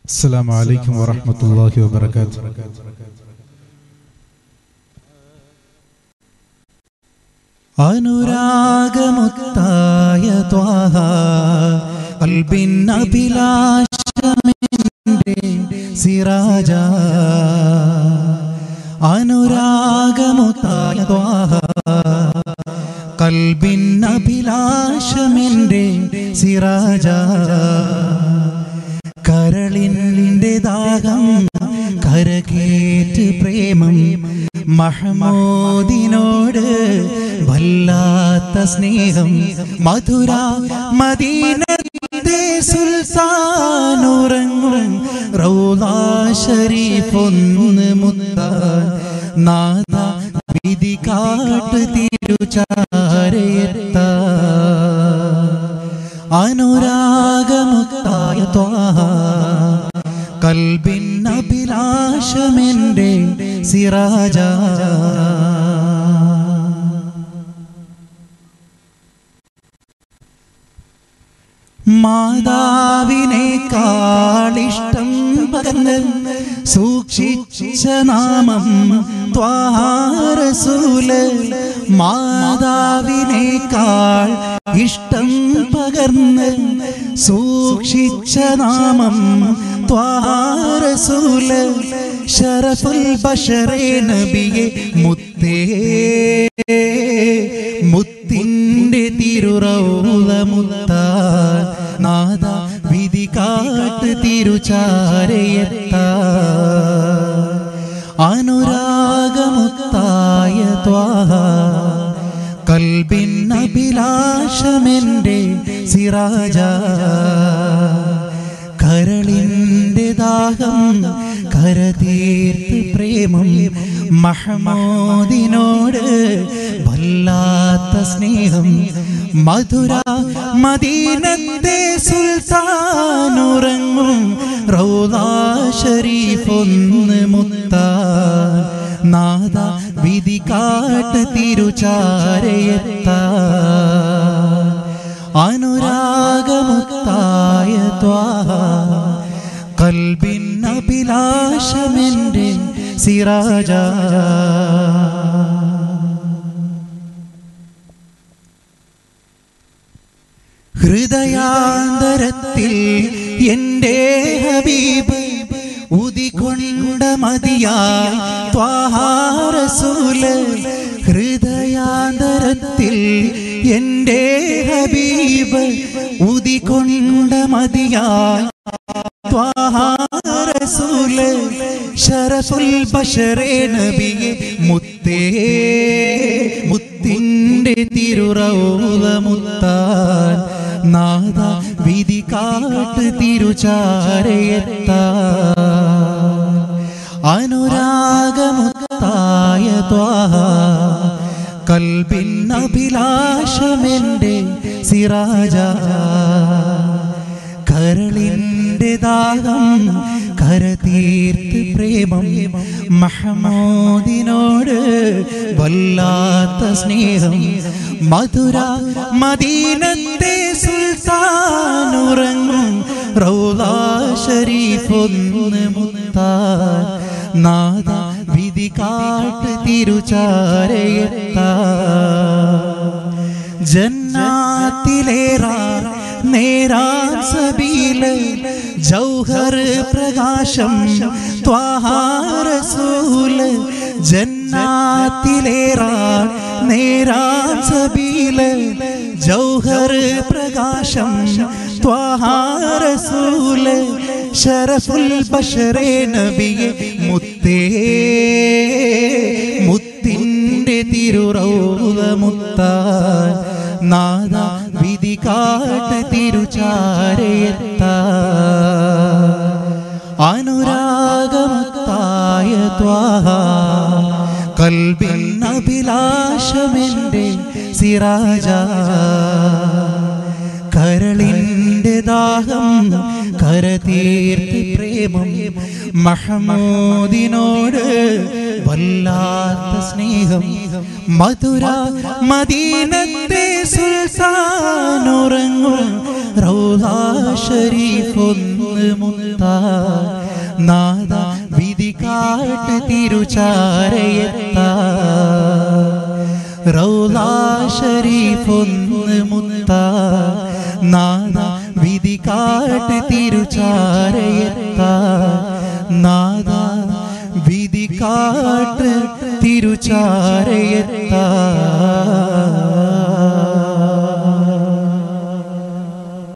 السلام عليكم ورحمة الله وبركاته. അനുരാഗമുത്തായ ത്വാഹ ഖൽബിൻ അഭിലാഷമിന്റെ സിറാജ അനുരാഗമുത്തായ ത്വാഹ ഖൽബിൻ അഭിലാഷമിന്റെ സിറാജ കരളിന്റെ ദാഹം കരകേറ്റ് പ്രേമം മഹ്മൂദിനോട് വല്ലാത്ത സ്നേഹം മധുര മദീനത്തെ സുൽത്താനുറങ്ങും റൗളാ ശരീഫൊന്ന് മുത്താൻ നാദ വിധി കാട്ട് തിരുചാരയെത്താ അനുരാഗമുത്തായ ത്വാഹ ഖൽബിൻ അഭിലാഷമെന്റെ സിറാജ മാതാവിനേക്കാളിഷ്ടം പകർന്ന് സൂക്ഷിച്ച നാമം ത്വാഹ റസൂല് മാതാവിനേക്കാൾ ഇഷ്ടം പകർന്ന് സൂക്ഷിച്ച നാമം ത്വാഹ റസൂല് ശറഫുൽ ബശറേ നബിയെ മുത്തേ മുത്തിന്റെ തിരുറൗള മുത്താൻ നാദ വിധി കാട്ട് തിരുചാരയെത്താ അനുരാഗമുത്തായ ത്വാഹ ഖൽബിൻ അഭിലാഷമെന്റെ സിറാജ കരളിന്റെ ദാഹം കരതീർത്ത് പ്രേമം മഹ്മൂദിനോട് വല്ലാത്ത സ്നേഹം മധുര മദീനത്തെ സുൽത്താനുറങ്ങും റൗളാ ശരീഫൊന്ന് മുത്താൻ നാദ വിധി കാട്ട് തിരുചാരയെത്താ അനുരാഗമുത്തായ ത്വാഹ ഖൽബിൻ അഭിലാഷമെന്റെ സിറാജ ഹൃദയാന്തരത്തിൽ എൻ്റെ ഹബീബ് ഉദികൊണ്ട മദിയായി ത്വാഹ റസൂല് ഹൃദയാന്തരത്തിൽ എൻ്റെ ഹബീബ് ഉദികൊണ്ട മദിയായി ത്വാഹ റസൂല് ശറഫുൽ ബശറേ നബിയെ മുത്തേ മുത്തിന്റെ തിരുറൗള മുത്താൻ നാദ വിധി കാട്ട് തിരുചാരയെത്താ അനുരാഗമുത്തായ ത്വാഹ ഖൽബിൻ അഭിലാഷമെന്റെ സിറാജ കരളിന്റെ ദാഹം കരതീർത്ത് പ്രേമം മഹ്മൂദിനോട് വല്ലാത്ത സ്നേഹം മധുര മദീനത്തെ സുൽത്താനുറങ്ങും റൗളാ ശരീഫൊന്ന് മുത്താൻ നാദ വിധി കാട്ട് തിരുചാരയെത്താ ജന്നാത്തിലേറാ നേരാൻ സബീല് ജൗഹർ പ്രകാശം ത്വാഹ റസൂല് ജന്നാത്തിലേറാൻ നേരാൻ സബീല് ജൗഹർ പ്രകാശം ത്വാഹ റസൂല് ശറഫുൽ ബശറേ നബിയെ മുത്തേ മുത്തിന്റെ തിരുറൗള മുത്താൻ നാദ വിധി കാട്ട് തിരുചാരയെത്താ അനുരാഗമുത്തായ ത്വാഹ ഖൽബിൻ അഭിലാഷമെന്റെ സിറാജ കരളിന്റെ ദാഹം കരതീർത്ത് പ്രേമം മഹ്മൂദിനോട് വല്ലാത്ത സ്നേഹം മധുര മദീനത്തെ സുൽത്താനുറങ്ങും റൗളാ ശരീഫ് ഒന്ന് മുത്താൻ നാദ വിധി കാട്ട് തിരുചാരയെത്താൻ റൗളാ ശരീഫ് ഒന്ന് മുത്താൻ നാദ വിധി കാട്ട് തിരുചാരയെത്താൻ നാദ വിധി കാട്ട് തിരുചാരയെത്താൻ